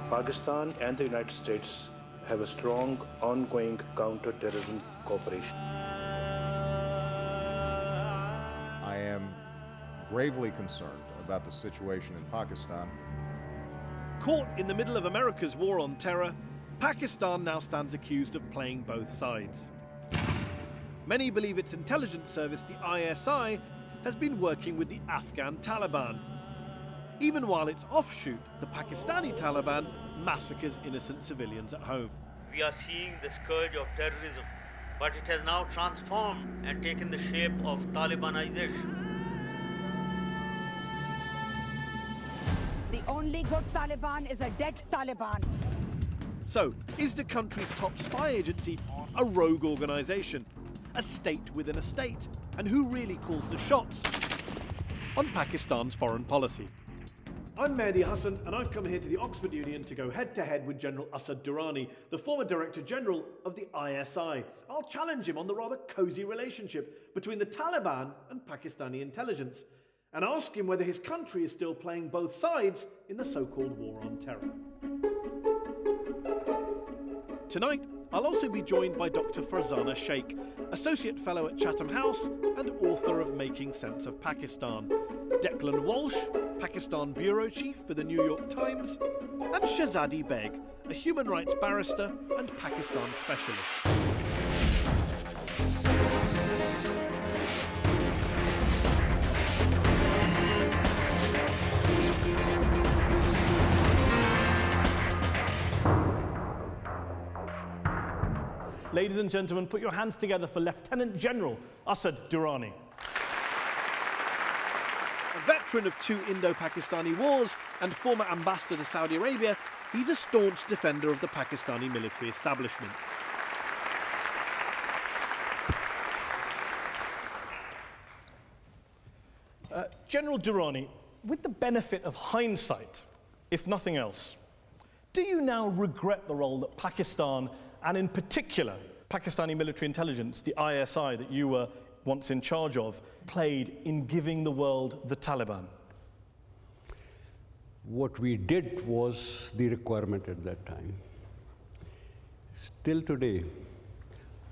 Pakistan and the United States have a strong, ongoing counter-terrorism cooperation. I am gravely concerned about the situation in Pakistan. Caught in the middle of America's war on terror, Pakistan now stands accused of playing both sides. Many believe its intelligence service, the ISI, has been working with the Afghan Taliban, even while its offshoot, the Pakistani Taliban, massacres innocent civilians at home. We are seeing the scourge of terrorism, but it has now transformed and taken the shape of Talibanization. The only good Taliban is a dead Taliban. So, is the country's top spy agency a rogue organisation, a state within a state? And who really calls the shots on Pakistan's foreign policy? I'm Mehdi Hassan, and I've come here to the Oxford Union to go head-to-head with General Asad Durrani, the former Director General of the ISI. I'll challenge him on the rather cosy relationship between the Taliban and Pakistani intelligence, and ask him whether his country is still playing both sides in the so-called war on terror. Tonight, I'll also be joined by Dr. Farzana Sheikh, Associate Fellow at Chatham House and author of Making Sense of Pakistan, Declan Walsh, Pakistan Bureau Chief for the New York Times, and Shahzadi Beg, a human rights barrister and Pakistan specialist. Ladies and gentlemen, put your hands together for Lieutenant General Asad Durrani. A veteran of 2 Indo-Pakistani wars and former ambassador to Saudi Arabia, he's a staunch defender of the Pakistani military establishment. General Durrani, with the benefit of hindsight, if nothing else, do you now regret the role that Pakistan, and in particular Pakistani military intelligence, the ISI that you were once in charge of, played in giving the world the Taliban? What we did was the requirement at that time. Still today,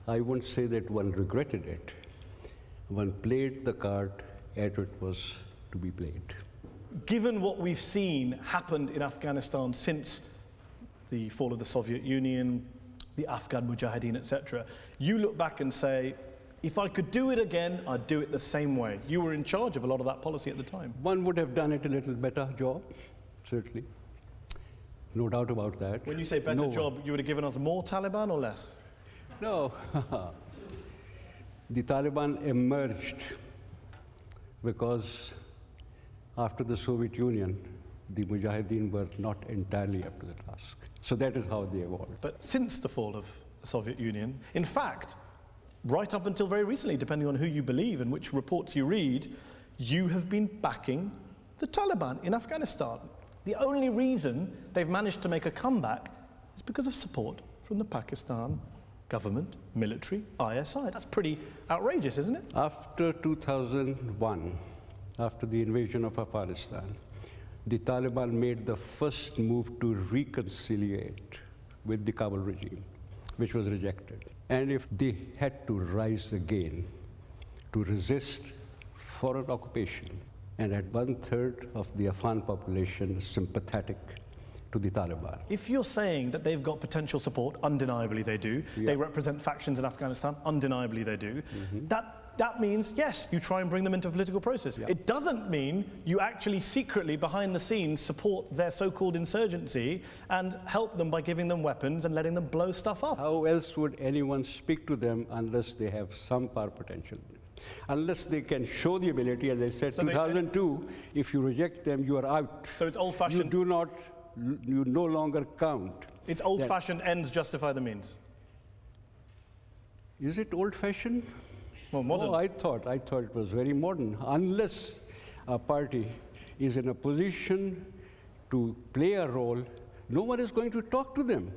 I won't say that one regretted it. One played the card as it was to be played. Given what we've seen happened in Afghanistan since the fall of the Soviet Union, the Afghan Mujahideen, etc., you look back and say, if I could do it again, I'd do it the same way. You were in charge of a lot of that policy at the time. One would have done it a little better job, certainly. No doubt about that. When you say better job, you would have given us more Taliban or less? No. The Taliban emerged because after the Soviet Union, the Mujahideen were not entirely up to the task. So that is how they evolved. But since the fall of the Soviet Union, in fact, right up until very recently, depending on who you believe and which reports you read, you have been backing the Taliban in Afghanistan. The only reason they've managed to make a comeback is because of support from the Pakistan government, military, ISI. That's pretty outrageous, isn't it? After 2001, after the invasion of Afghanistan, the Taliban made the first move to reconciliate with the Kabul regime, which was rejected. And if they had to rise again to resist foreign occupation, and at 1/3 of the Afghan population is sympathetic to the Taliban. If you're saying that they've got potential support, undeniably they do, they represent factions in Afghanistan, undeniably they do, that means, yes, you try and bring them into a political process. It doesn't mean you actually secretly, behind the scenes, support their so-called insurgency and help them by giving them weapons and letting them blow stuff up. How else would anyone speak to them unless they have some power potential? Unless they can show the ability, as I said, so 2002, if you reject them, you are out. So it's old-fashioned. You no longer count. It's old-fashioned, ends justify the means. Is it old-fashioned? Well, modern. Oh, I thought it was very modern. Unless a party is in a position to play a role, no one is going to talk to them.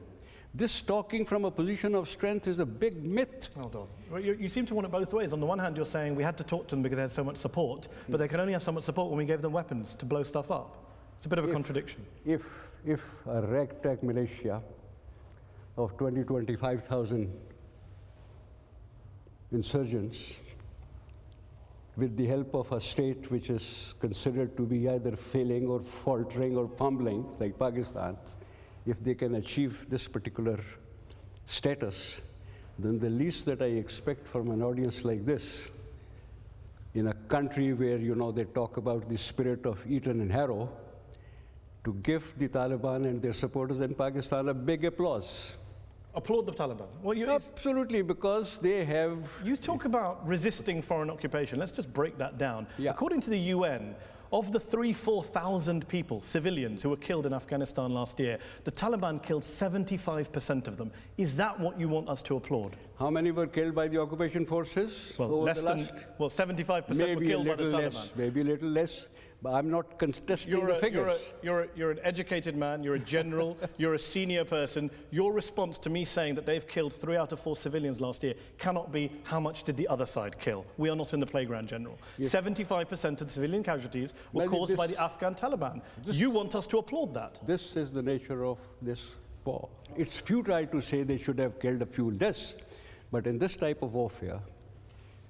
This talking from a position of strength is a big myth. Hold on. Well, you seem to want it both ways. On the one hand, you're saying we had to talk to them because they had so much support, but they can only have so much support when we gave them weapons to blow stuff up. It's a bit of a contradiction. If a ragtag militia of 25,000 insurgents, with the help of a state which is considered to be either failing or faltering or fumbling, like Pakistan, if they can achieve this particular status, then the least that I expect from an audience like this, in a country where, you know, they talk about the spirit of Eton and Harrow, to give the Taliban and their supporters in Pakistan a big applause. Applaud the Taliban. Well, Absolutely, because they have... You talk about resisting foreign occupation. Let's just break that down. Yeah. According to the UN, of the 4,000 people, civilians, who were killed in Afghanistan last year, the Taliban killed 75% of them. Is that what you want us to applaud? How many were killed by the occupation forces? Well, less than, 75% were killed by the Taliban. Maybe a little less, but I'm not contesting the figures. You're an educated man, you're a general, you're a senior person. Your response to me saying that they've killed 3 out of 4 civilians last year cannot be, how much did the other side kill? We are not in the playground, General. Yes. 75% of the civilian casualties were caused by the Afghan Taliban. You want us to applaud that? This is the nature of this war. It's futile to say they should have killed a few less, but in this type of warfare,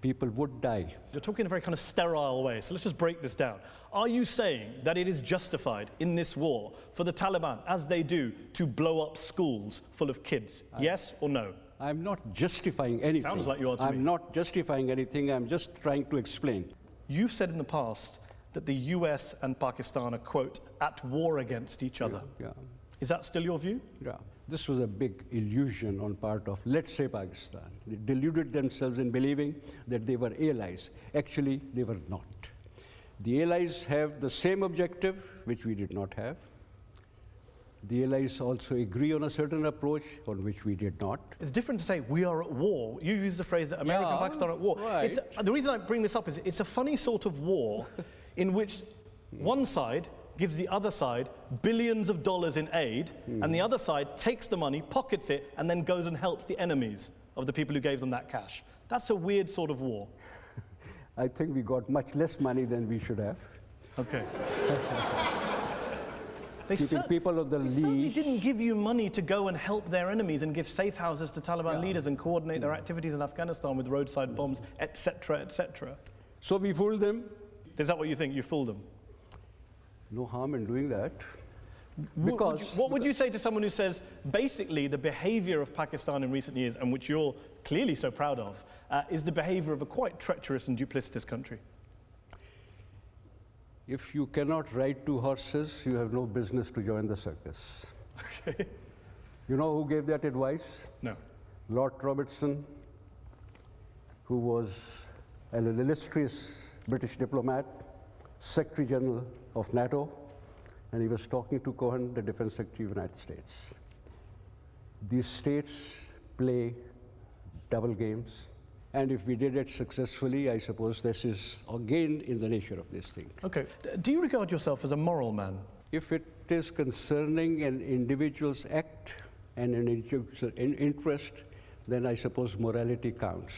people would die. You're talking in a very kind of sterile way, so let's just break this down. Are you saying that it is justified in this war for the Taliban, as they do, to blow up schools full of kids? Yes or no? I'm not justifying anything. Sounds like you are to me. I'm not justifying anything, I'm just trying to explain. You've said in the past that the US and Pakistan are, quote, at war against each other. Yeah. Is that still your view? Yeah. This was a big illusion on part of, let's say, Pakistan. They deluded themselves in believing that they were allies. Actually, they were not. The allies have the same objective, which we did not have. The allies also agree on a certain approach on which we did not. It's different to say we are at war. You use the phrase that America and Pakistan are at war. Right. The reason I bring this up is it's a funny sort of war in which one side gives the other side billions of dollars in aid, and the other side takes the money, pockets it, and then goes and helps the enemies of the people who gave them that cash. That's a weird sort of war. I think we got much less money than we should have. Okay. Keeping people of the They certainly leash. didn't give you money to go and help their enemies and give safe houses to Taliban leaders and coordinate their activities in Afghanistan with roadside bombs, etc., etc. So we fooled them. Is that what you think? You fooled them? No harm in doing that. What would you say to someone who says basically the behavior of Pakistan in recent years, and which you're clearly so proud of, is the behavior of a quite treacherous and duplicitous country? If you cannot ride 2 horses, you have no business to join the circus. Okay. You know who gave that advice? No. Lord Robertson, who was an illustrious British diplomat, Secretary General of NATO, and he was talking to Cohen, the Defense Secretary of the United States. These states play double games, and if we did it successfully, I suppose this is again in the nature of this thing. Okay. Do you regard yourself as a moral man? If it is concerning an individual's act and an individual's interest, then I suppose morality counts.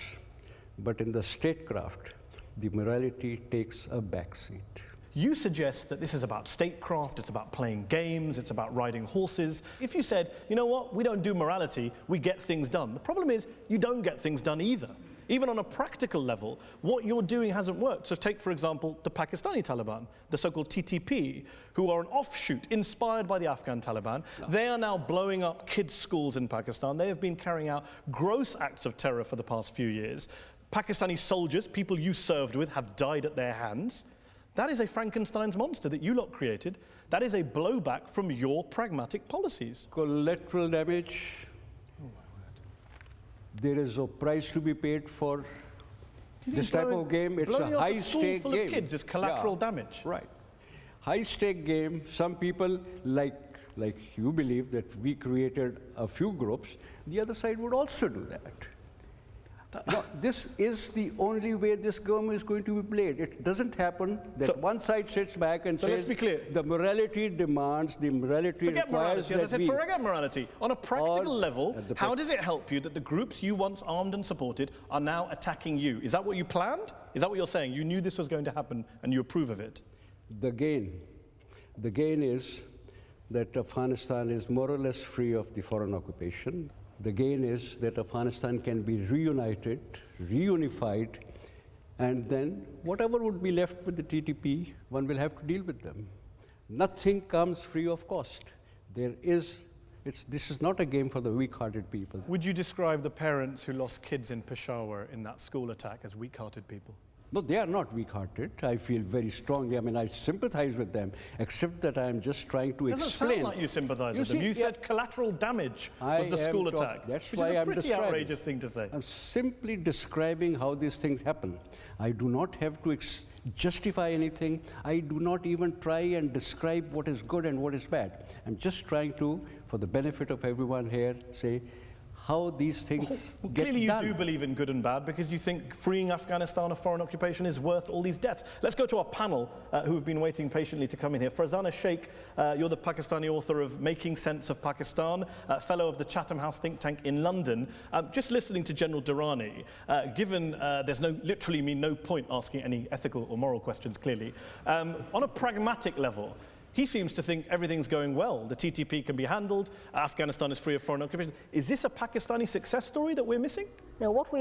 But in the statecraft, the morality takes a backseat. You suggest that this is about statecraft, it's about playing games, it's about riding horses. If you said, you know what, we don't do morality, we get things done. The problem is you don't get things done either. Even on a practical level, what you're doing hasn't worked. So take, for example, the Pakistani Taliban, the so-called TTP, who are an offshoot inspired by the Afghan Taliban. No. They are now blowing up kids' schools in Pakistan. They have been carrying out gross acts of terror for the past few years. Pakistani soldiers, people you served with, have died at their hands. That is a Frankenstein's monster that you lot created. That is a blowback from your pragmatic policies. Collateral damage. Oh, my word. There is a price to be paid for this type of game. It's a high-stake full game. Of kids is collateral damage. Right. High-stake game. Some people, like you believe that we created a few groups, the other side would also do that. No, this is the only way this game is going to be played. It doesn't happen that one side sits back and says, let's be clear. The morality demands, the morality forget requires morality. As I said, forget morality. On a practical level, how does it help you that the groups you once armed and supported are now attacking you? Is that what you planned? Is that what you're saying? You knew this was going to happen and you approve of it? The gain The gain is that Afghanistan is more or less free of the foreign occupation. The gain is that Afghanistan can be reunited, reunified, and then whatever would be left with the TTP, one will have to deal with them. Nothing comes free of cost. This is not a game for the weak-hearted people. Would you describe the parents who lost kids in Peshawar in that school attack as weak-hearted people? No, they are not weak-hearted. I feel very strongly. I mean, I sympathize with them, except that I am just trying to Doesn't explain. sound like you sympathize with them. see, You said collateral damage was the school attack, That's which why is a I'm pretty describing. outrageous thing to say. I'm simply describing how these things happen. I do not have to justify anything. I do not even try and describe what is good and what is bad. I'm just trying to, for the benefit of everyone here, say how these things get Clearly done. you do believe in good and bad because you think freeing Afghanistan of foreign occupation is worth all these deaths. Let's go to our panel who have been waiting patiently to come in here. Farzana Sheikh, you're the Pakistani author of Making Sense of Pakistan, fellow of the Chatham House think tank in London. Just listening to General Durrani, given there's literally no point asking any ethical or moral questions clearly, on a pragmatic level, he seems to think everything's going well. The TTP can be handled. Afghanistan is free of foreign occupation. Is this a Pakistani success story that we're missing? No, what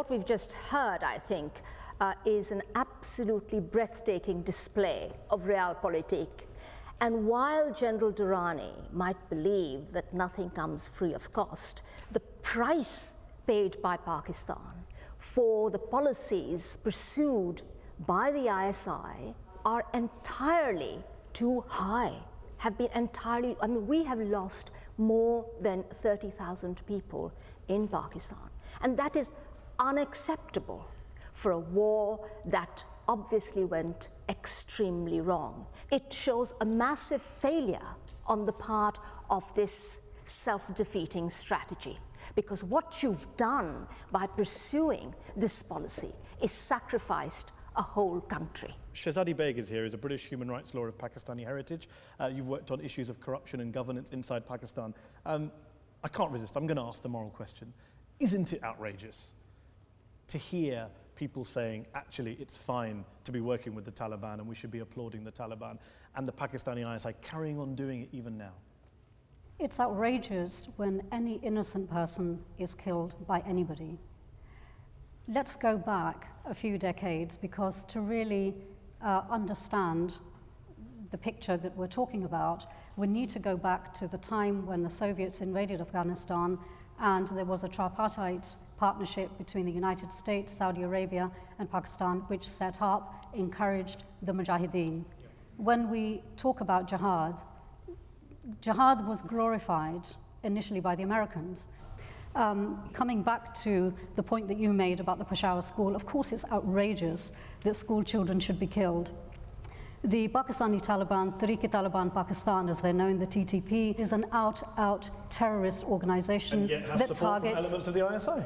we've just heard, I think, is an absolutely breathtaking display of realpolitik. And while General Durrani might believe that nothing comes free of cost, the price paid by Pakistan for the policies pursued by the ISI are entirely too high, we have lost more than 30,000 people in Pakistan. And that is unacceptable for a war that obviously went extremely wrong. It shows a massive failure on the part of this self-defeating strategy, because what you've done by pursuing this policy is sacrificed a whole country. Shehzadi Beg is here. He's a British human rights lawyer of Pakistani heritage. You've worked on issues of corruption and governance inside Pakistan. I can't resist. I'm going to ask the moral question. Isn't it outrageous to hear people saying, actually, it's fine to be working with the Taliban and we should be applauding the Taliban, and the Pakistani ISI carrying on doing it even now? It's outrageous when any innocent person is killed by anybody. Let's go back a few decades, because to really understand the picture that we're talking about, we need to go back to the time when the Soviets invaded Afghanistan and there was a tripartite partnership between the United States, Saudi Arabia, and Pakistan, which set up, encouraged the Mujahideen. When we talk about jihad, jihad was glorified initially by the Americans. Coming back to the point that you made about the Peshawar school, of course it's outrageous that school children should be killed. The Pakistani Taliban, Tehreek-e-Taliban Pakistan, as they're known, the TTP, is an out-out terrorist organization and yet has that support targets... from elements of the ISI.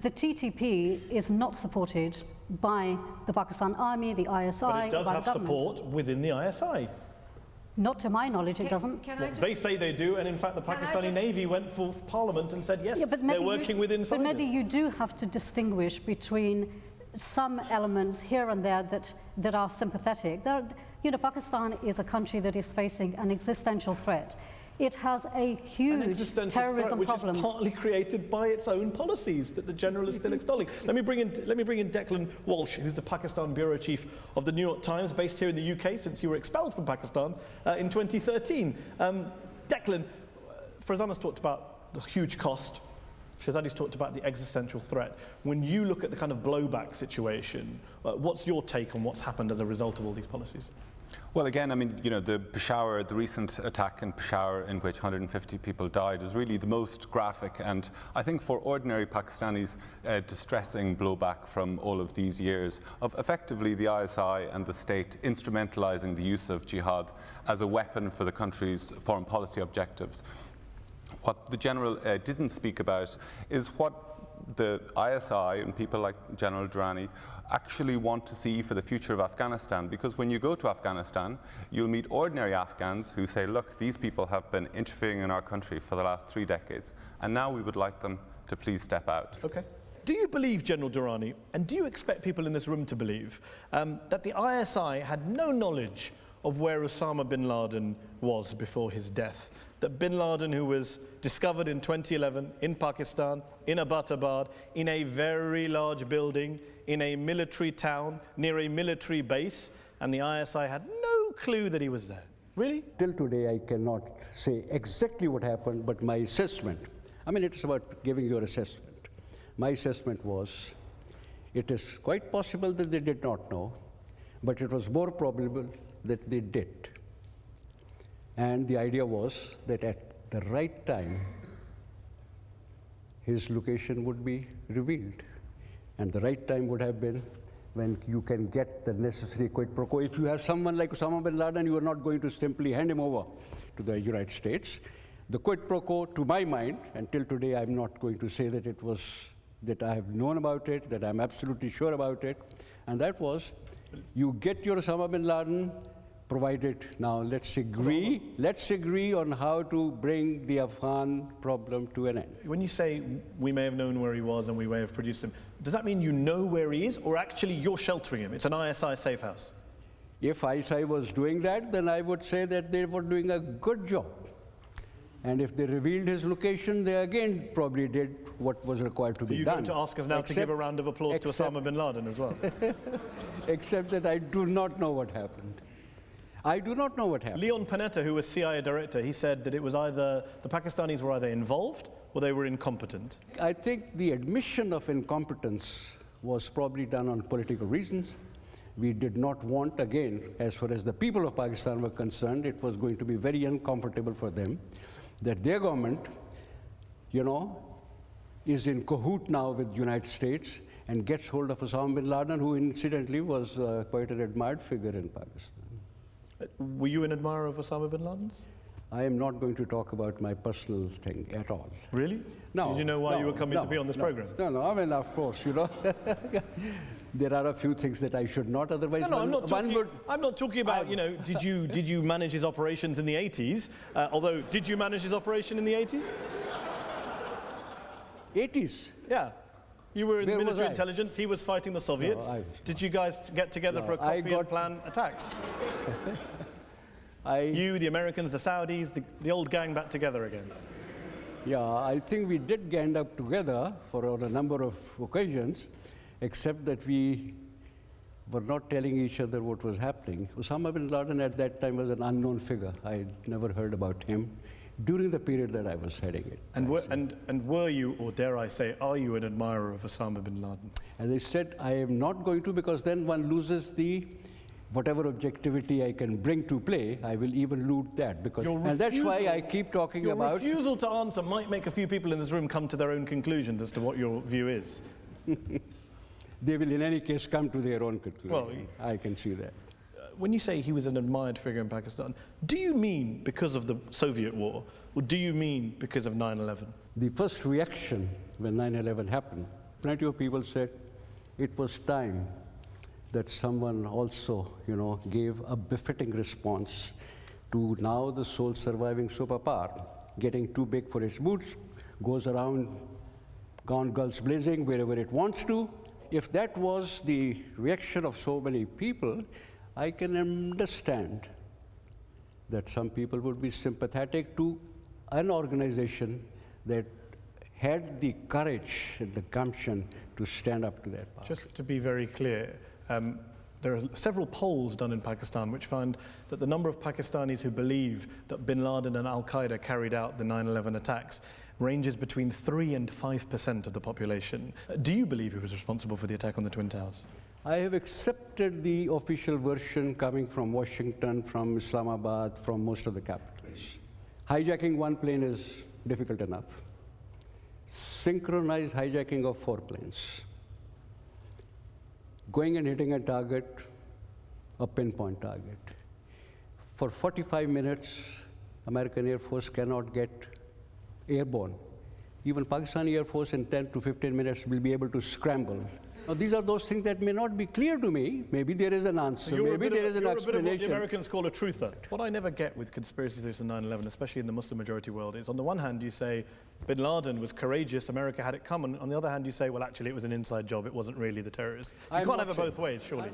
The TTP is not supported by the Pakistan Army, the ISI, But it does by have the government. support within the ISI. Not to my knowledge, it doesn't. They say they do, and in fact the Pakistani Navy went for Parliament and said, yes, they're working with insiders. But Mehdi, you do have to distinguish between some elements here and there that are sympathetic. Pakistan is a country that is facing an existential threat. It has a huge terrorism problem, which is partly created by its own policies that the general is still extolling. Let me bring in Declan Walsh, who's the Pakistan bureau chief of the New York Times, based here in the UK since you were expelled from Pakistan in 2013. Declan, Farzana's talked about the huge cost. Shehzadi's talked about the existential threat. When you look at the kind of blowback situation, what's your take on what's happened as a result of all these policies? Well, again, the recent attack in Peshawar, in which 150 people died, is really the most graphic and, I think, for ordinary Pakistanis, distressing blowback from all of these years of effectively the ISI and the state instrumentalizing the use of jihad as a weapon for the country's foreign policy objectives. What the General didn't speak about is what the ISI and people like General Durrani actually want to see for the future of Afghanistan, because when you go to Afghanistan, you'll meet ordinary Afghans who say, look, these people have been interfering in our country for the last 3 decades, and now we would like them to please step out. Okay. Do you believe, General Durrani, and do you expect people in this room to believe, that the ISI had no knowledge of where Osama bin Laden was before his death. That bin Laden, who was discovered in 2011 in Pakistan, in Abbottabad, in a very large building, in a military town, near a military base, and the ISI had no clue that he was there. Really? Till today, I cannot say exactly what happened, but my assessment, I mean, it's about giving your assessment. My assessment was, it is quite possible that they did not know, but it was more probable that they did. And the idea was that at the right time, his location would be revealed. And the right time would have been when you can get the necessary quid pro quo. If you have someone like Osama bin Laden, you are not going to simply hand him over to the United States. The quid pro quo, to my mind, and till today I'm not going to say that it was, that I have known about it, that I'm absolutely sure about it, and that was, you get your Osama bin Laden, provided, now let's agree on how to bring the Afghan problem to an end. When you say we may have known where he was and we may have produced him, does that mean you know where he is, or actually you're sheltering him? It's an ISI safe house. If ISI was doing that, then I would say that they were doing a good job. And if they revealed his location, they again probably did what was required to be done. Are you going to ask us now to give a round of applause to Osama bin Laden as well? Except that I do not know what happened. I do not know what happened. Leon Panetta, who was CIA director, he said that it was either the Pakistanis were either involved or they were incompetent. I think the admission of incompetence was probably done on political reasons. We did not want, again, as far as the people of Pakistan were concerned, it was going to be very uncomfortable for them that their government, you know, is in cahoot now with the United States and gets hold of Osama bin Laden, who incidentally was quite an admired figure in Pakistan. Were you an admirer of Osama bin Laden's? I am not going to talk about my personal thing at all. Really? No. Did you know why you were coming to be on this program? No, I mean, of course, you know. There are a few things that I should not, otherwise I'm not talking about, you know, did you manage his operations in the 80s? Although, did you manage his operation in the 80s? 80s? Yeah. You were in military intelligence, he was fighting the Soviets. No, did you guys get together for a coffee and plan attacks? You, the Americans, the Saudis, the old gang back together again. Yeah, I think we did gang up together for a number of occasions, except that we were not telling each other what was happening. Osama bin Laden at that time was an unknown figure. I had never heard about him during the period that I was heading it. And were you, or dare I say, are you an admirer of Osama bin Laden? As I said, I am not going to, because then one loses the whatever objectivity I can bring to play, I will even lose that. Because, and that's why I keep talking about... Your refusal to answer might make a few people in this room come to their own conclusions as to what your view is. They will in any case come to their own conclusion. Well, I can see that. When you say he was an admired figure in Pakistan, do you mean because of the Soviet war, or do you mean because of 9/11? The first reaction when 9/11 happened, plenty of people said it was time that someone also, you know, gave a befitting response to now the sole surviving superpower, getting too big for its boots, goes around, gone guns blazing wherever it wants to. If that was the reaction of so many people, I can understand that some people would be sympathetic to an organization that had the courage and the gumption to stand up to that power. Just to be very clear, there are several polls done in Pakistan which find that the number of Pakistanis who believe that bin Laden and Al-Qaeda carried out the 9/11 attacks ranges between 3 and 5% of the population. Do you believe he was responsible for the attack on the Twin Towers? I have accepted the official version coming from Washington, from Islamabad, from most of the capitals. Hijacking one plane is difficult enough. Synchronized hijacking of 4 planes. Going and hitting a target, a pinpoint target. For 45 minutes, American Air Force cannot get airborne. Even Pakistani Air Force in 10 to 15 minutes will be able to scramble. Now, these are those things that may not be clear to me. Maybe there is an answer. Maybe there is an explanation. You're a bit of what the Americans call a truther. What I never get with conspiracy theories on 9/11, especially in the Muslim majority world, is on the one hand you say bin Laden was courageous, America had it coming. On the other hand you say, well, actually it was an inside job. It wasn't really the terrorists. You can't have it both ways, surely.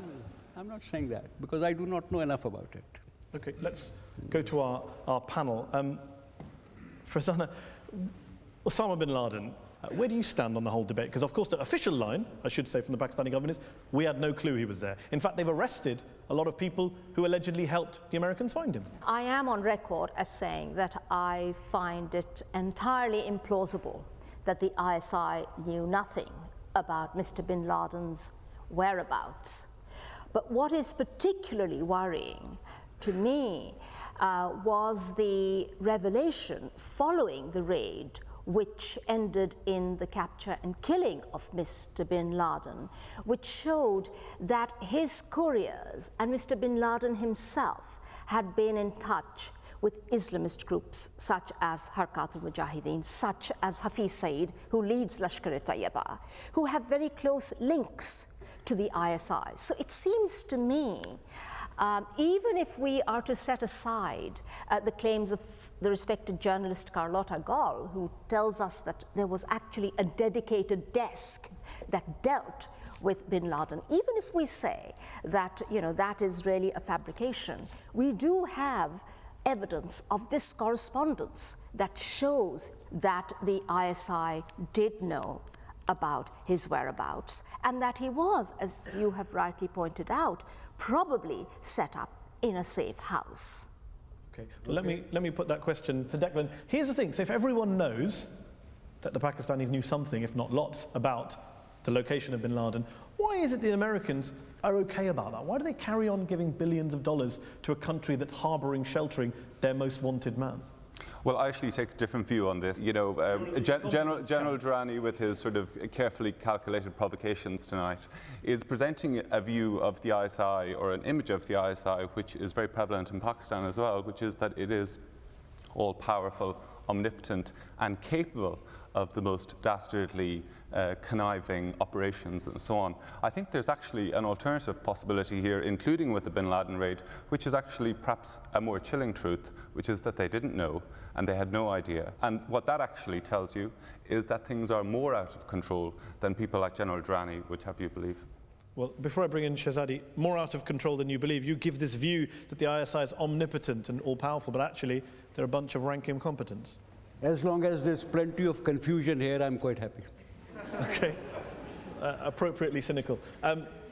I'm not saying that because I do not know enough about it. Okay, let's go to our panel. Farzana, Osama bin Laden, where do you stand on the whole debate? Because, of course, the official line, I should say, from the Pakistani government is, we had no clue he was there. In fact, they've arrested a lot of people who allegedly helped the Americans find him. I am on record as saying that I find it entirely implausible that the ISI knew nothing about Mr. bin Laden's whereabouts. But what is particularly worrying to me was the revelation following the raid, which ended in the capture and killing of Mr. bin Laden, which showed that his couriers and Mr. bin Laden himself had been in touch with Islamist groups such as Harkat al-Mujahideen, such as Hafiz Saeed, who leads Lashkar-e-Tayyiba, who have very close links to the ISI. So it seems to me, even if we are to set aside the claims of the respected journalist Carlotta Gall, who tells us that there was actually a dedicated desk that dealt with bin Laden, even if we say that, that is really a fabrication, we do have evidence of this correspondence that shows that the ISI did know about his whereabouts, and that he was, as you have rightly pointed out, probably set up in a safe house. Okay, well, let me put that question to Declan. Here's the thing, so if everyone knows that the Pakistanis knew something, if not lots, about the location of bin Laden, why is it the Americans are okay about that? Why do they carry on giving billions of dollars to a country that's harboring, sheltering their most wanted man? Well, I actually take a different view on this. General Durrani, with his sort of carefully calculated provocations tonight, is presenting a view of the ISI, or an image of the ISI, which is very prevalent in Pakistan as well, which is that it is all-powerful, omnipotent, and capable of the most dastardly, conniving operations and so on. I think there's actually an alternative possibility here, including with the bin Laden raid, which is actually perhaps a more chilling truth, which is that they didn't know and they had no idea. And what that actually tells you is that things are more out of control than people like General Durrani would have you believe. Well, before I bring in Shehzadi, more out of control than you believe. You give this view that the ISI is omnipotent and all-powerful, but actually they're a bunch of rank incompetents. As long as there's plenty of confusion here, I'm quite happy. Okay, appropriately cynical.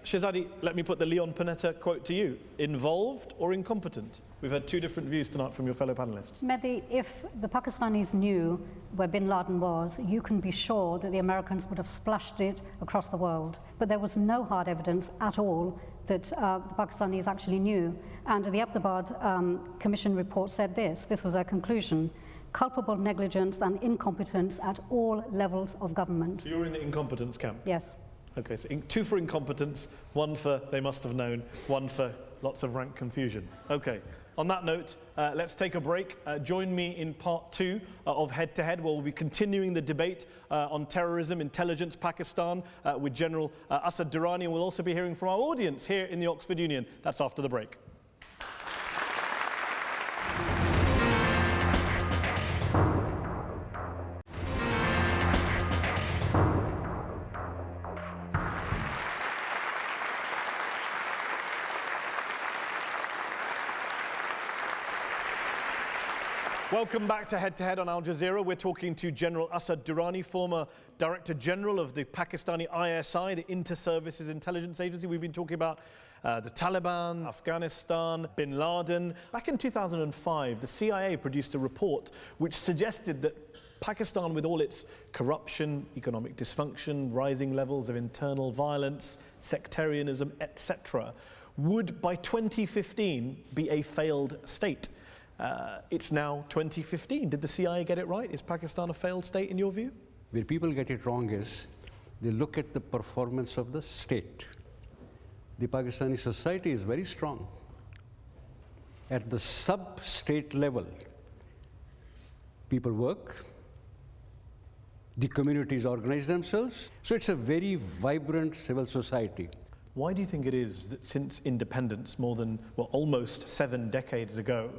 Shehzadi, let me put the Leon Panetta quote to you. Involved or incompetent? We've had two different views tonight from your fellow panelists. Mehdi, if the Pakistanis knew where bin Laden was, you can be sure that the Americans would have splashed it across the world. But there was no hard evidence at all that the Pakistanis actually knew. And the Abdabad Commission report said this was their conclusion: culpable negligence and incompetence at all levels of government. So you're in the incompetence camp? Yes. Okay, so two for incompetence, one for they must have known, one for lots of rank confusion. Okay, on that note, let's take a break. Join me in part 2 of Head to Head, where we'll be continuing the debate on terrorism, intelligence, Pakistan, with General Asad Durrani, and we'll also be hearing from our audience here in the Oxford Union. That's after the break. Welcome back to Head on Al Jazeera. We're talking to General Asad Durrani, former Director General of the Pakistani ISI, the Inter-Services Intelligence Agency. We've been talking about the Taliban, Afghanistan, bin Laden. Back in 2005, the CIA produced a report which suggested that Pakistan, with all its corruption, economic dysfunction, rising levels of internal violence, sectarianism, etc., would by 2015 be a failed state. It's now 2015. Did the CIA get it right? Is Pakistan a failed state in your view? Where people get it wrong is they look at the performance of the state. The Pakistani society is very strong. At the sub-state level, people work, the communities organize themselves, so it's a very vibrant civil society. Why do you think it is that since independence, more than, well, almost 7 decades ago,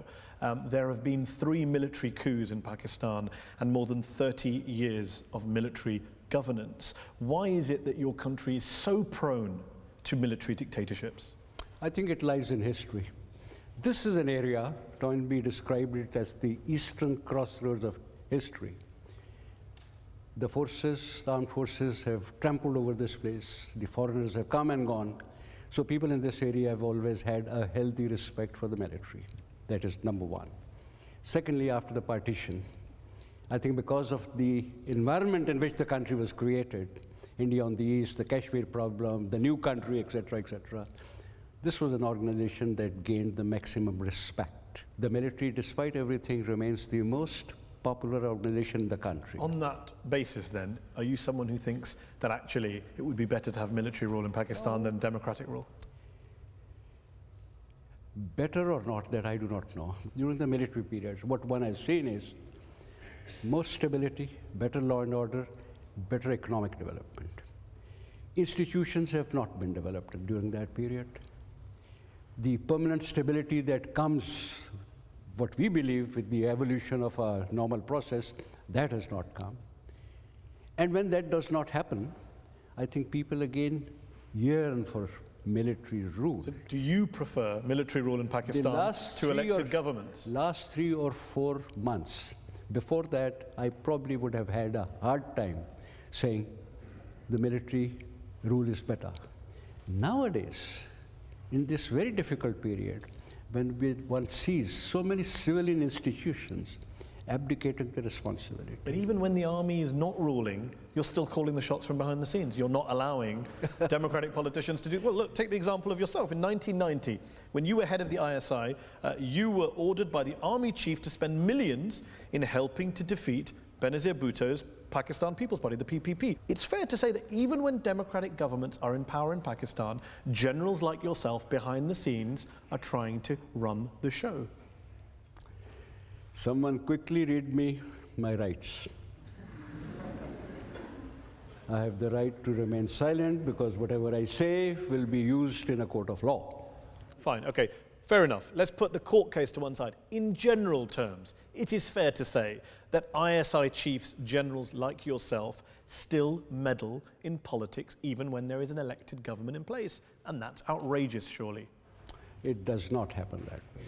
there have been 3 military coups in Pakistan and more than 30 years of military governance? Why is it that your country is so prone to military dictatorships? I think it lies in history. This is an area, Toynbee described it as the eastern crossroads of history. The armed forces have trampled over this place. The foreigners have come and gone. So people in this area have always had a healthy respect for the military. That is number one. Secondly, after the partition, I think because of the environment in which the country was created, India on the east, the Kashmir problem, the new country, etc., etc., this was an organization that gained the maximum respect. The military, despite everything, remains the most popular organization in the country. On that basis, then, are you someone who thinks that actually it would be better to have military rule in Pakistan than democratic rule? Better or not, that I do not know. During the military periods, what one has seen is more stability, better law and order, better economic development. Institutions have not been developed during that period. The permanent stability that comes, what we believe, with the evolution of a normal process, that has not come. And when that does not happen, I think people again yearn for military rule. So do you prefer military rule in Pakistan to elected governments? Last 3 or 4 months. Before that, I probably would have had a hard time saying the military rule is better. Nowadays, in this very difficult period, when one sees so many civilian institutions abdicating the responsibility. But even when the army is not ruling, you're still calling the shots from behind the scenes. You're not allowing democratic politicians to do... Well, look, take the example of yourself. In 1990, when you were head of the ISI, you were ordered by the army chief to spend millions in helping to defeat Benazir Bhutto's Pakistan People's Party, the PPP. It's fair to say that even when democratic governments are in power in Pakistan, generals like yourself behind the scenes are trying to run the show. Someone quickly read me my rights. I have the right to remain silent because whatever I say will be used in a court of law. Fine, okay, fair enough. Let's put the court case to one side. In general terms, it is fair to say that ISI chiefs, generals like yourself, still meddle in politics even when there is an elected government in place. And that's outrageous, surely. It does not happen that way.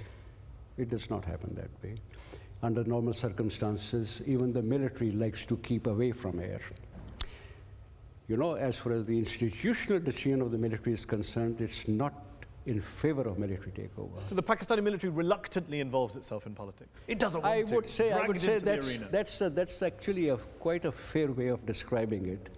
It does not happen that way. Under normal circumstances, even the military likes to keep away from air. You know, as far as the institutional decision of the military is concerned, it's not in favor of military takeover. So the Pakistani military reluctantly involves itself in politics. It doesn't want to. I would say that's actually quite a fair way of describing it.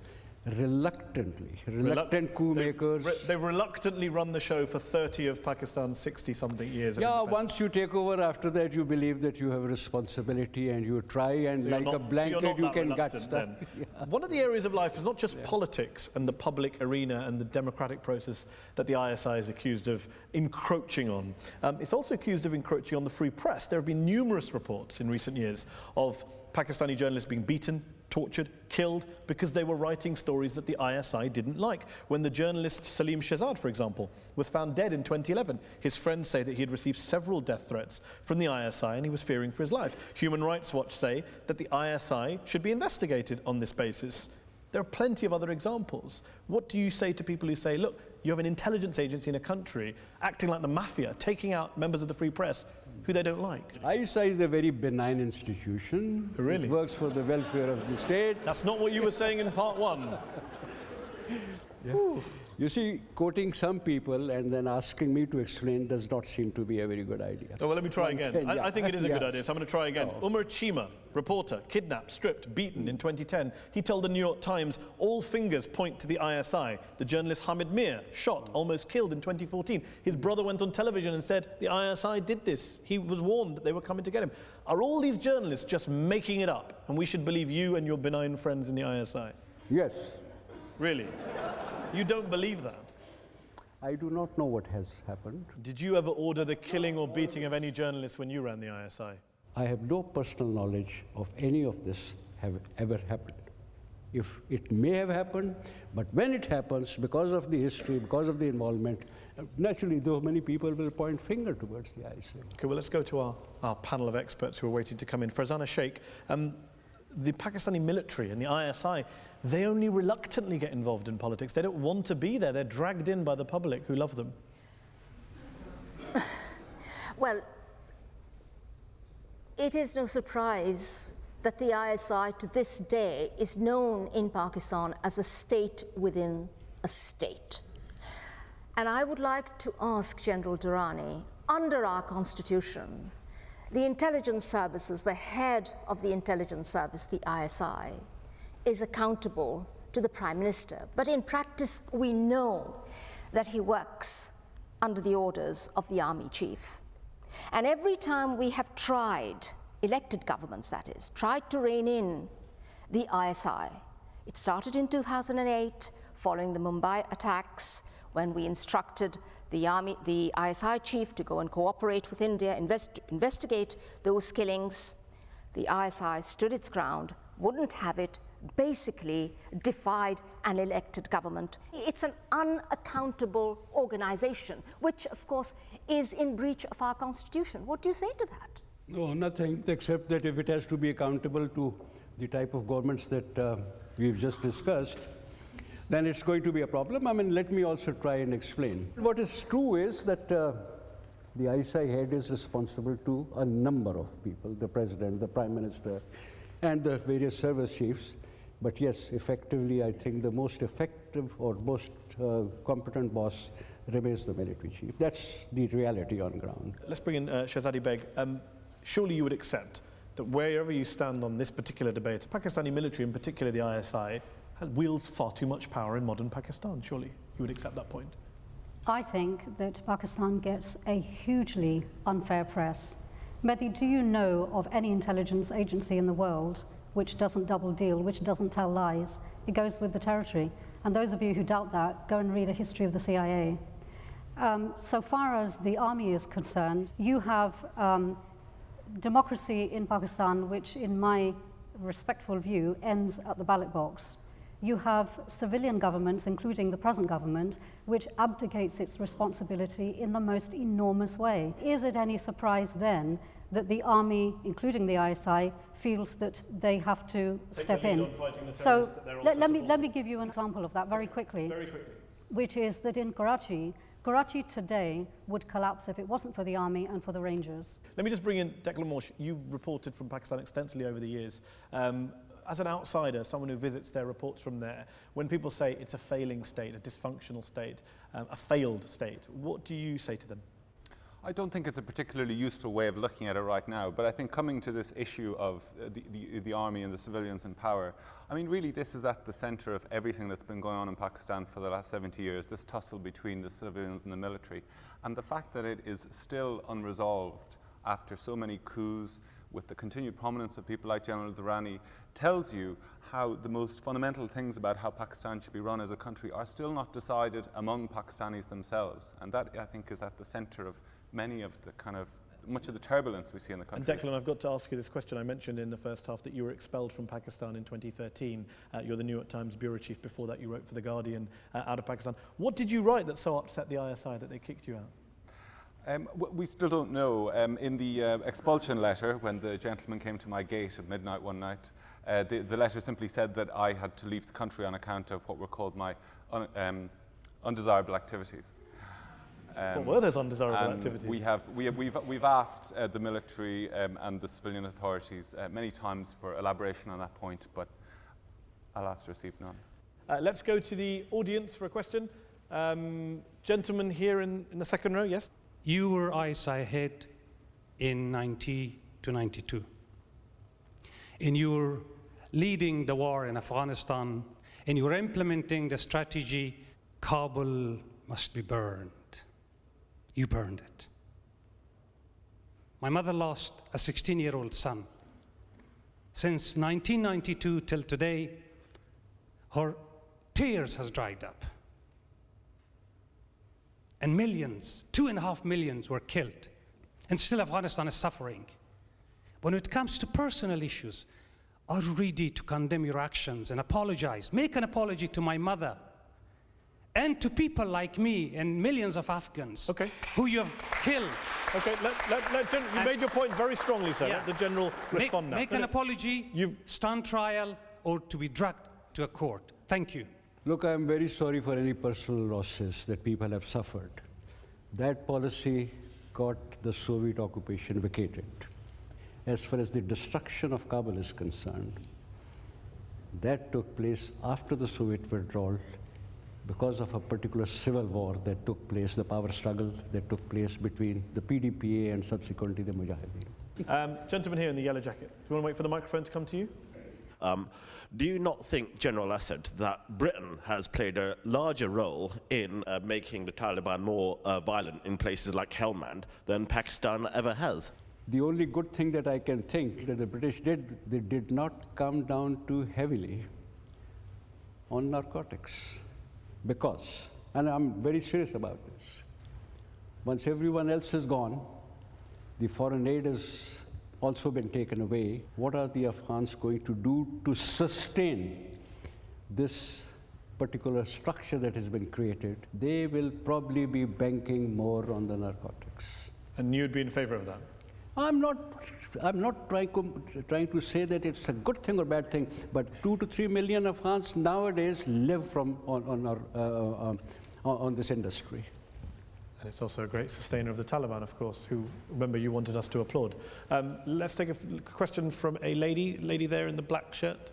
Reluctant coup makers. They've reluctantly run the show for 30 of Pakistan's 60-something years. Yeah, once you take over, after that you believe that you have a responsibility and you try and so like a blanket you can gut stuff. Yeah. One of the areas of life is not just politics and the public arena and the democratic process that the ISI is accused of encroaching on. It's also accused of encroaching on the free press. There have been numerous reports in recent years of Pakistani journalists being beaten, tortured, killed because they were writing stories that the ISI didn't like. When the journalist Salim Shehzad, for example, was found dead in 2011, his friends say that he had received several death threats from the ISI and he was fearing for his life. Human Rights Watch say that the ISI should be investigated on this basis. There are plenty of other examples. What do you say to people who say, look, you have an intelligence agency in a country acting like the mafia, taking out members of the free press who they don't like? ISI is a very benign institution. Really? It works for the welfare of the state. That's not what you were saying in part one. Yeah. You see, quoting some people and then asking me to explain does not seem to be a very good idea. Oh, well, let me try again. I think it is a good Yeah. idea, so I'm going to try again. Umar Chima, reporter, kidnapped, stripped, beaten in 2010. He told the New York Times, all fingers point to the ISI. The journalist Hamid Mir, shot, almost killed in 2014. His brother went on television and said, the ISI did this. He was warned that they were coming to get him. Are all these journalists just making it up? And we should believe you and your benign friends in the ISI? Yes. Really? You don't believe that? I do not know what has happened. Did you ever order the killing or beating of any journalist when you ran the ISI? I have no personal knowledge of any of this have ever happened. If it may have happened, but when it happens, because of the history, because of the involvement, naturally, though many people will point finger towards the ISI. Okay, well, let's go to our panel of experts who are waiting to come in. Farzana Sheikh, the Pakistani military and the ISI, they only reluctantly get involved in politics. They don't want to be there. They're dragged in by the public who love them. Well, it is no surprise that the ISI to this day is known in Pakistan as a state within a state. And I would like to ask General Durrani, under our constitution, the intelligence services, the head of the intelligence service, the ISI, is accountable to the Prime Minister. But in practice, we know that he works under the orders of the army chief. And every time we have tried, elected governments that is, tried to rein in the ISI, it started in 2008 following the Mumbai attacks, when we instructed the ISI chief to go and cooperate with India, investigate those killings. The ISI stood its ground, wouldn't have it, basically defied an elected government. It's an unaccountable organization, which of course is in breach of our constitution. What do you say to that? No, nothing, except that if it has to be accountable to the type of governments that we've just discussed, then it's going to be a problem. I mean, let me also try and explain. What is true is that the ISI head is responsible to a number of people, the president, the prime minister, and the various service chiefs. But yes, effectively, I think the most effective or most competent boss remains the military chief. That's the reality on ground. Let's bring in Shehzadi Beg. Surely you would accept that wherever you stand on this particular debate, the Pakistani military, in particular the ISI, wields far too much power in modern Pakistan. Surely you would accept that point? I think that Pakistan gets a hugely unfair press. Mehdi, do you know of any intelligence agency in the world which doesn't double deal, which doesn't tell lies? It goes with the territory. And those of you who doubt that, go and read a history of the CIA. So far as the army is concerned, you have democracy in Pakistan, which in my respectful view ends at the ballot box. You have civilian governments, including the present government, which abdicates its responsibility in the most enormous way. Is it any surprise then that the army, including the ISI, feels that they have to step in? So let me give you an example of that very quickly, which is that in Karachi today would collapse if it wasn't for the army and for the Rangers. Let me just bring in Declan Walsh. You've reported from Pakistan extensively over the years. As an outsider, someone who visits their reports from there, when people say it's a failing state, a dysfunctional state, a failed state, what do you say to them? I don't think it's a particularly useful way of looking at it right now, but I think coming to this issue of the army and the civilians in power, I mean, really this is at the center of everything that's been going on in Pakistan for the last 70 years, this tussle between the civilians and the military. And the fact that it is still unresolved after so many coups, with the continued prominence of people like General Durrani, tells you how the most fundamental things about how Pakistan should be run as a country are still not decided among Pakistanis themselves. And that, I think, is at the center of many of the much of the turbulence we see in the country. And Declan, I've got to ask you this question. I mentioned in the first half that you were expelled from Pakistan in 2013. You're the New York Times bureau chief. Before that, you wrote for The Guardian out of Pakistan. What did you write that so upset the ISI that they kicked you out? We still don't know. In the expulsion letter, when the gentleman came to my gate at midnight one night, the letter simply said that I had to leave the country on account of what were called my undesirable activities. What were those undesirable activities? We've asked the military and the civilian authorities many times for elaboration on that point, but alas, received none. Let's go to the audience for a question. Gentleman here in the second row, yes? You were ISI head in 90 to 92. And you were leading the war in Afghanistan, and you were implementing the strategy, Kabul must be burned. You burned it. My mother lost a 16-year-old son. Since 1992 till today, her tears has dried up. And millions, 2.5 million were killed. And still Afghanistan is suffering. When it comes to personal issues, are you ready to condemn your actions and apologize? Make an apology to my mother and to people like me and millions of Afghans who you have killed. Okay, you made your point very strongly, sir. Yeah. Let the General respond now. Make an apology, stand trial, or to be dragged to a court. Thank you. Look, I'm very sorry for any personal losses that people have suffered. That policy got the Soviet occupation vacated. As far as the destruction of Kabul is concerned, that took place after the Soviet withdrawal because of a particular civil war that took place, the power struggle that took place between the PDPA and subsequently the Mujahideen. Gentleman here in the yellow jacket. Do you want to wait for the microphone to come to you? Do you not think, General Assad, that Britain has played a larger role in making the Taliban more violent in places like Helmand than Pakistan ever has? The only good thing that I can think that the British did, they did not come down too heavily on narcotics. Because, and I'm very serious about this, once everyone else is gone, the foreign aid has also been taken away. What are the Afghans going to do to sustain this particular structure that has been created? They will probably be banking more on the narcotics. And you'd be in favor of that? I'm not trying to say that it's a good thing or bad thing, but 2 to 3 million Afghans nowadays live on this industry. And it's also a great sustainer of the Taliban, of course, who, remember, you wanted us to applaud. Let's take a question from a lady there in the black shirt.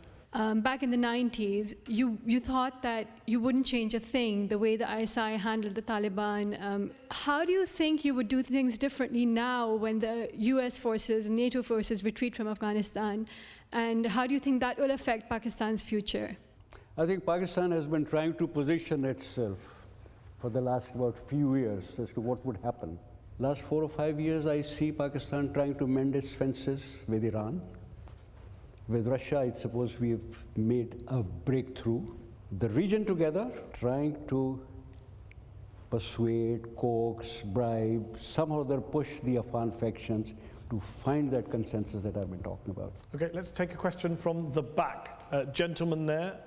Back in the 90s, you thought that you wouldn't change a thing the way the ISI handled the Taliban. How do you think you would do things differently now when the US forces and NATO forces retreat from Afghanistan? And how do you think that will affect Pakistan's future? I think Pakistan has been trying to position itself for the last about few years as to what would happen. Last 4 or 5 years, I see Pakistan trying to mend its fences with Iran. With Russia, I suppose we've made a breakthrough. The region together, trying to persuade, coax, bribe, somehow or other push the Afghan factions to find that consensus that I've been talking about. Okay, let's take a question from the back. Gentleman there.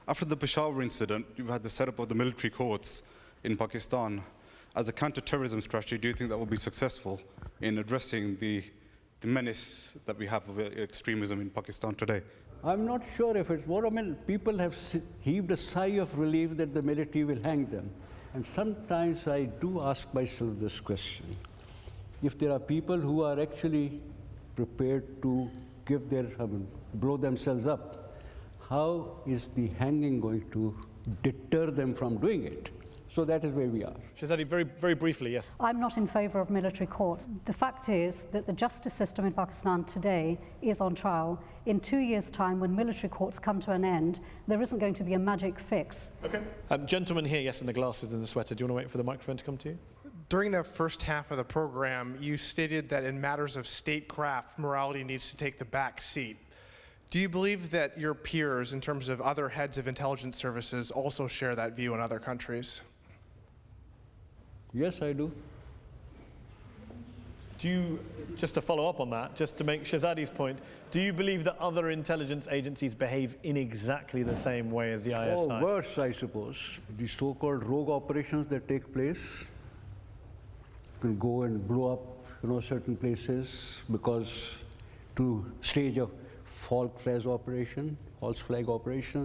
After the Peshawar incident, you've had the setup of the military courts in Pakistan. As a counter-terrorism strategy, do you think that will be successful in addressing the menace that we have of extremism in Pakistan today? I'm not sure if it's what I mean. People have heaved a sigh of relief that the military will hang them. And sometimes I do ask myself this question. If there are people who are actually prepared to give their, blow themselves up, how is the hanging going to deter them from doing it? So that is where we are. Shehzadi, very briefly, yes. I'm not in favour of military courts. The fact is that the justice system in Pakistan today is on trial. In 2 years' time, when military courts come to an end, there isn't going to be a magic fix. Okay. Gentleman here, yes, in the glasses and the sweater. Do you want to wait for the microphone to come to you? During the first half of the program, you stated that in matters of statecraft, morality needs to take the back seat. Do you believe that your peers, in terms of other heads of intelligence services, also share that view in other countries? Yes, I do. Do you, just to follow up on that, just to make Shehzadi's point, do you believe that other intelligence agencies behave in exactly the same way as the ISI? Oh, worse, I suppose. The so-called rogue operations that take place can go and blow up, certain places because to stage a false flag operations.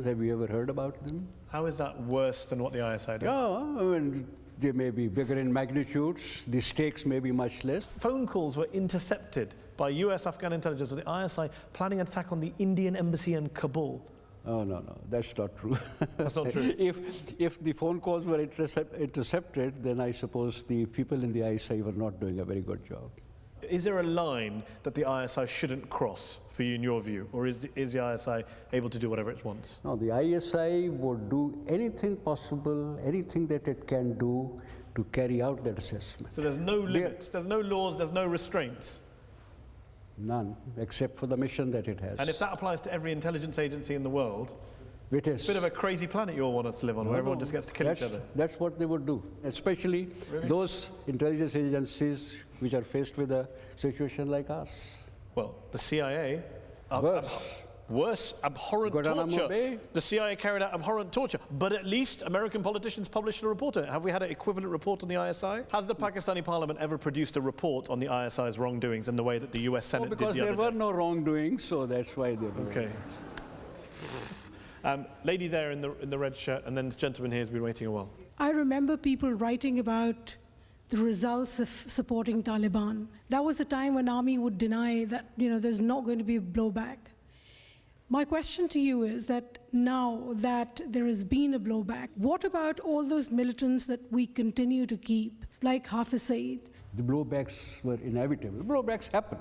Have you ever heard about them? How is that worse than what the ISI does? Yeah, I mean, they may be bigger in magnitudes, the stakes may be much less. Phone calls were intercepted by US Afghan intelligence with the ISI planning an attack on the Indian embassy in Kabul. Oh, no, that's not true. That's not true? If the phone calls were intercepted, then I suppose the people in the ISI were not doing a very good job. Is there a line that the ISI shouldn't cross, for you, in your view? Or is the ISI able to do whatever it wants? No, the ISI would do anything possible, anything that it can do to carry out that assessment. So there's no limits, there's no laws, there's no restraints? None, except for the mission that it has. And if that applies to every intelligence agency in the world, it is. It's a bit of a crazy planet you all want us to live on, where everyone just gets to kill each other. That's what they would do, especially those intelligence agencies which are faced with a situation like us. Well, the CIA... Worse, abhorrent Guantanamo torture. Bay. The CIA carried out abhorrent torture, but at least American politicians published a report on it. Have we had an equivalent report on the ISI? Has the Pakistani parliament ever produced a report on the ISI's wrongdoings in the way that the US Senate did the other day? Because there were no wrongdoings, so that's why they were. Okay. Lady there in the red shirt, and then this gentleman here has been waiting a while. I remember people writing about the results of supporting Taliban. That was a time when army would deny that, there's not going to be a blowback. My question to you is that now that there has been a blowback, what about all those militants that we continue to keep, like Hafiz Saeed? The blowbacks were inevitable. Blowbacks happen.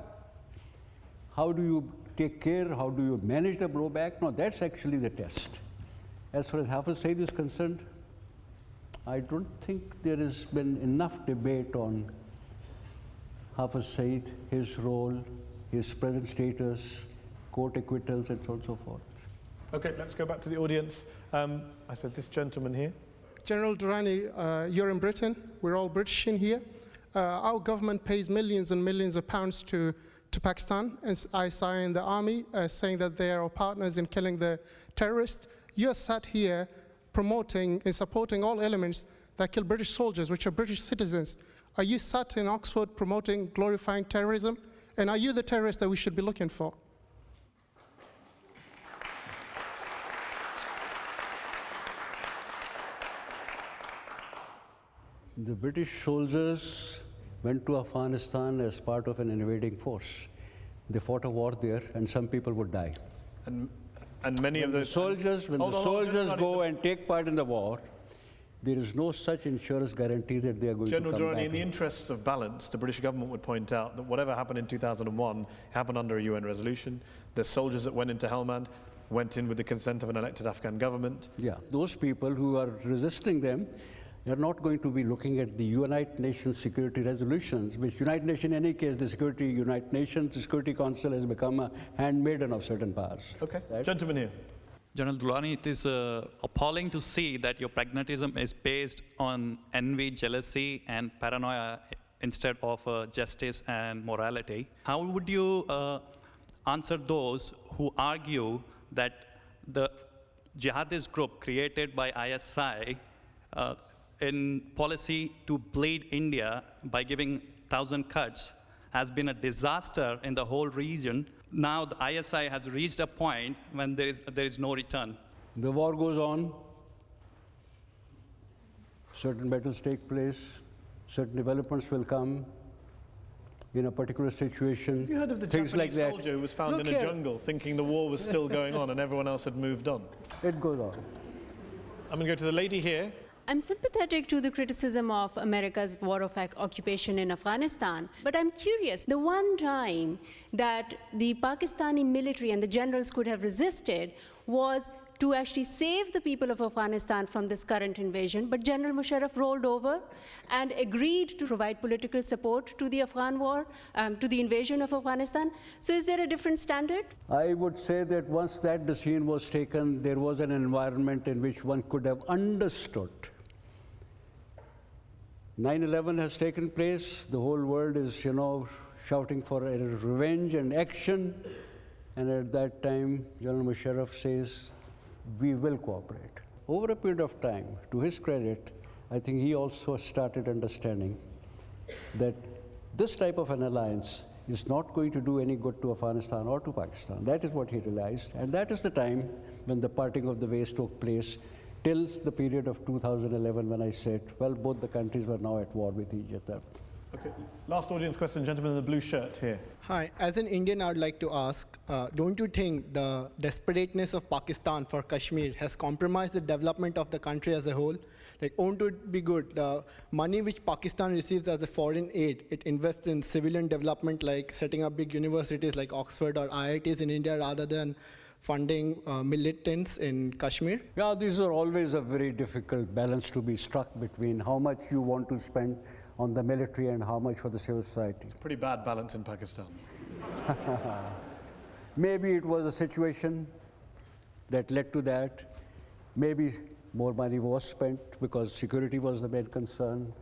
How do you take care? How do you manage the blowback? No, that's actually the test. As far as Hafiz Saeed is concerned, I don't think there has been enough debate on Hafiz Saeed, his role, his present status, court acquittals, and so on and so forth. Okay, let's go back to the audience. I said this gentleman here. General Durrani, you're in Britain. We're all British in here. Our government pays millions and millions of pounds to Pakistan, and ISI and the army, saying that they are our partners in killing the terrorists. You're sat here promoting and supporting all elements that kill British soldiers, which are British citizens. Are you sat in Oxford promoting, glorifying terrorism? And are you the terrorist that we should be looking for? The British soldiers went to Afghanistan as part of an invading force. They fought a war there, and some people would die. And many of those soldiers, when the soldiers go and take part in the war, there is no such insurance guarantee that they are going to come back. General Durrani, in the interests of balance, the British government would point out that whatever happened in 2001 happened under a UN resolution. The soldiers that went into Helmand went in with the consent of an elected Afghan government. Yeah, those people who are resisting them, they're not going to be looking at the United Nations security resolutions, which United Nations, in any case, the United Nations Security Council has become a handmaiden of certain powers. Okay, right? Gentleman here. General Durrani, it is appalling to see that your pragmatism is based on envy, jealousy, and paranoia instead of justice and morality. How would you answer those who argue that the jihadist group created by ISI in policy to bleed India by giving 1,000 cuts has been a disaster in the whole region? Now the ISI has reached a point when there is no return. The war goes on, certain battles take place, certain developments will come in a particular situation. Have you heard of the things Japanese like soldier that. who was found in a jungle thinking the war was still going on and everyone else had moved on? It goes on. I'm going to go to the lady here. I'm sympathetic to the criticism of America's war of occupation in Afghanistan, but I'm curious, the one time that the Pakistani military and the generals could have resisted was to actually save the people of Afghanistan from this current invasion, but General Musharraf rolled over and agreed to provide political support to the Afghan war, to the invasion of Afghanistan. So is there a different standard? I would say that once that decision was taken, there was an environment in which one could have understood. 9/11 has taken place. The whole world is, shouting for a revenge and action. And at that time, General Musharraf says, we will cooperate. Over a period of time, to his credit, I think he also started understanding that this type of an alliance is not going to do any good to Afghanistan or to Pakistan. That is what he realized. And that is the time when the parting of the ways took place, till the period of 2011 when I said, well, both the countries were now at war with each other. Okay, last audience question, gentleman in the blue shirt here. Hi, as an Indian, I would like to ask, don't you think the desperateness of Pakistan for Kashmir has compromised the development of the country as a whole? Like, won't it be good? The money which Pakistan receives as a foreign aid, it invests in civilian development, like setting up big universities like Oxford or IITs in India, rather than funding militants in Kashmir? Yeah, these are always a very difficult balance to be struck between how much you want to spend on the military and how much for the civil society. It's a pretty bad balance in Pakistan. Maybe it was a situation that led to that. Maybe more money was spent because security was the main concern.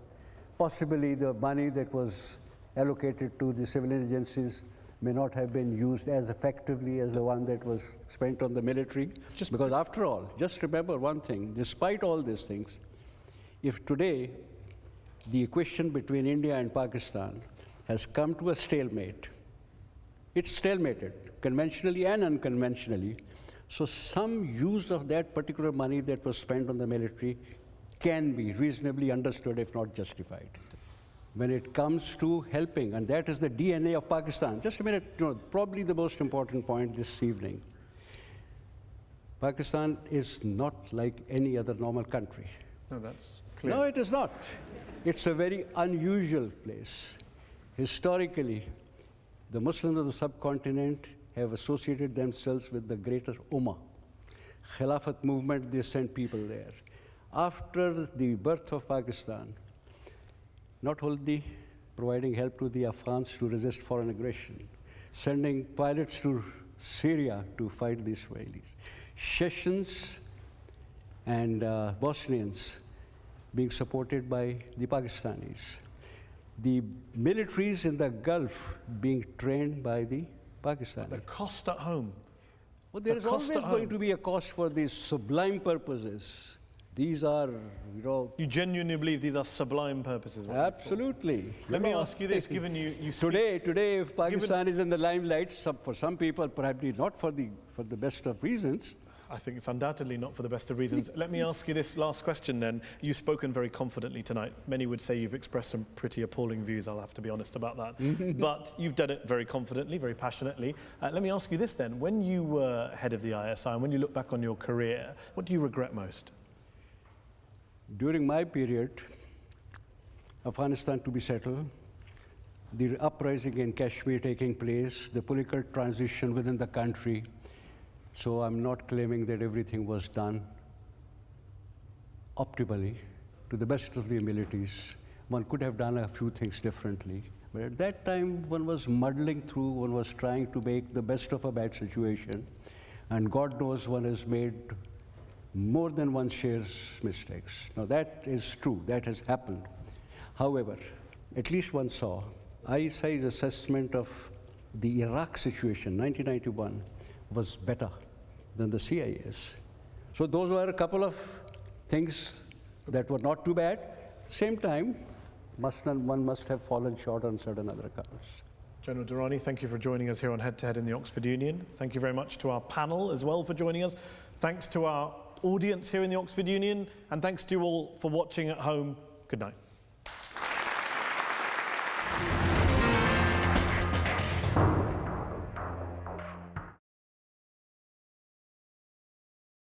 Possibly the money that was allocated to the civilian agencies may not have been used as effectively as the one that was spent on the military. Because after all, just remember one thing, despite all these things, if today the equation between India and Pakistan has come to a stalemate, it's stalemated, conventionally and unconventionally, so some use of that particular money that was spent on the military can be reasonably understood, if not justified. when it comes to helping, and that is the DNA of Pakistan. Just a minute, probably the most important point this evening. Pakistan is not like any other normal country. No, that's clear. No, it is not. It's a very unusual place. Historically, the Muslims of the subcontinent have associated themselves with the greater Ummah. Khilafat movement, they sent people there. After the birth of Pakistan, not only providing help to the Afghans to resist foreign aggression, sending pilots to Syria to fight the Israelis, Chechens and Bosnians being supported by the Pakistanis, the militaries in the Gulf being trained by the Pakistanis. The cost at home. Well, there is always going to be a cost for these sublime purposes. These are, You genuinely believe these are sublime purposes? Absolutely. Let me ask you this, given you Today, if Pakistan is in the limelight, for some people, perhaps not for the best of reasons. I think it's undoubtedly not for the best of reasons. Let me ask you this last question then. You've spoken very confidently tonight. Many would say you've expressed some pretty appalling views, I'll have to be honest about that. But you've done it very confidently, very passionately. Let me ask you this then. When you were head of the ISI, and when you look back on your career, what do you regret most? During my period, Afghanistan to be settled, the uprising in Kashmir taking place, the political transition within the country. So I'm not claiming that everything was done optimally, to the best of the abilities. One could have done a few things differently. But at that time, one was muddling through, one was trying to make the best of a bad situation. And God knows one has made more than one shares mistakes. Now that is true, that has happened. However, at least one saw ISI's assessment of the Iraq situation, 1991, was better than the CIA's. So those were a couple of things that were not too bad. At the same time, one must have fallen short on certain other accounts. General Durrani, thank you for joining us here on Head to Head in the Oxford Union. Thank you very much to our panel as well for joining us. Thanks to our audience here in the Oxford Union, and thanks to you all for watching at home. Good night.